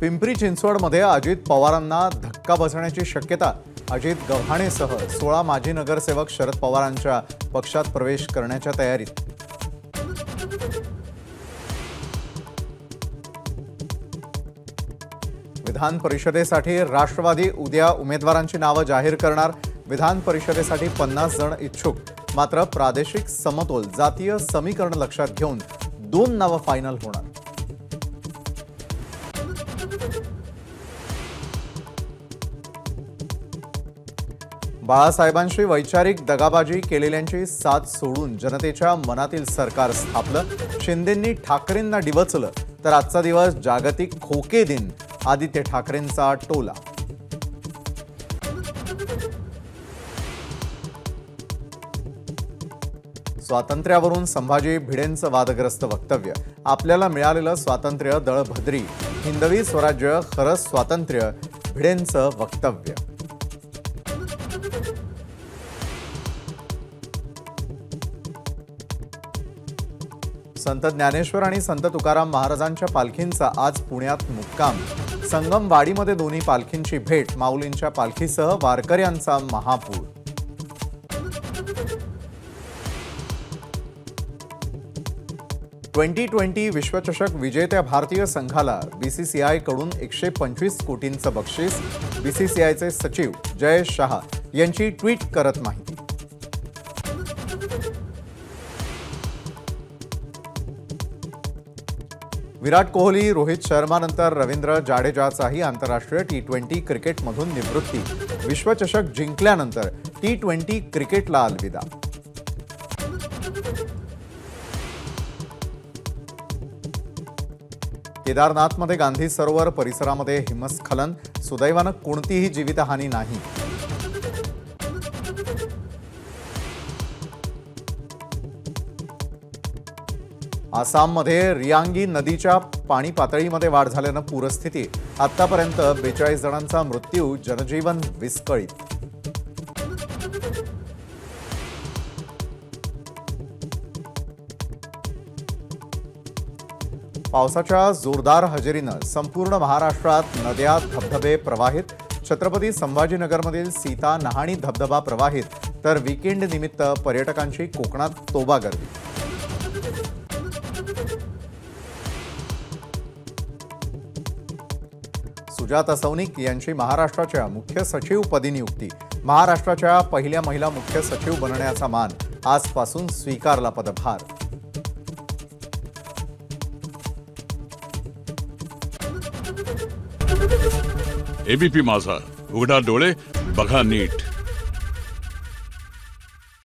पिंपरी चिंचवडमध्ये अजित पवारांना धक्का बसण्याची शक्यता। अजित गव्हाणेसह 16 माजी नगरसेवक शरद पवारांच्या पक्षात प्रवेश करण्याच्या तयारीत। विधान परिषदेसाठी राष्ट्रवादी उद्या उमेदवारांची नावे जाहीर करणार। विधान परिषदेसाठी 50 जण इच्छुक, मात्र प्रादेशिक समतोल जातीय समीकरण लक्षात घेऊन 2 नावे फायनल होणार। बाळासाहेबांशी वैचारिक दगाबाजी केलेल्यांची साथ सोडून जनतेच्या मनातील सरकार स्थापलं। शिंदेंनी ठाकरेंना डिवचलं तर आजचा दिवस जागतिक खोके दिन। आदित्य ठाकरेंचा टोला। स्वातंत्र्यावरून संभाजी भिडेंचं वादग्रस्त वक्तव्य। आपल्याला मिळालेलं स्वातंत्र्य दळभद्री, हिंदवी स्वराज्य खरंच स्वातंत्र्य, भिडेंचं वक्तव्य। संत ज्ञानेश्वर आणि संत तुकाराम महाराजांच्या पालखींचा आज पुण्यात मुक्काम। संगमवाडीमध्ये दोन्ही पालखींची भेट। माऊलींच्या पालखीसह वारकऱ्यांचा महापूर। T20 विश्वचषक विजेत्या भारतीय संघाला बीसीसीआय कडून 125 कोटींचं बक्षीस। बीसीसीआयचे सचिव जय शाह यांची ट्विट करत माहिती। विराट कोहली, रोहित शर्मानंतर रवींद्र जाडेजाचाही आंतरराष्ट्रीय T20 क्रिकेटमधून निवृत्ती। विश्वचषक जिंकल्यानंतर T20 क्रिकेटला अलविदा। केदारनाथमध्ये गांधी सरोवर परिसरामध्ये हिमस्खलन। सुदैवानं कोणतीही जीवितहानी नाही। आसाममध्ये रियांगी नदीच्या पाणी पातळीमध्ये वाढ झाल्यानं पूरस्थिती। आतापर्यंत 42 जणांचा मृत्यू, जनजीवन विस्कळीत। पावसाच्या जोरदार हजेरीनं संपूर्ण महाराष्ट्रात नद्या धबधबे प्रवाहित। छत्रपती संभाजीनगरमधील सीता नहाणी धबधबा प्रवाहित, तर वीकेंड निमित्त पर्यटकांची कोकणात तोबा गर्दी। सुजाता सौनिक यांची महाराष्ट्राच्या मुख्य सचिवपदी नियुक्ती। महाराष्ट्राच्या पहिल्या महिला मुख्य सचिव बनण्याचा मान। आजपासून स्वीकारला पदभार। एबीपी माझा, उघडा डोळे बघा नीट।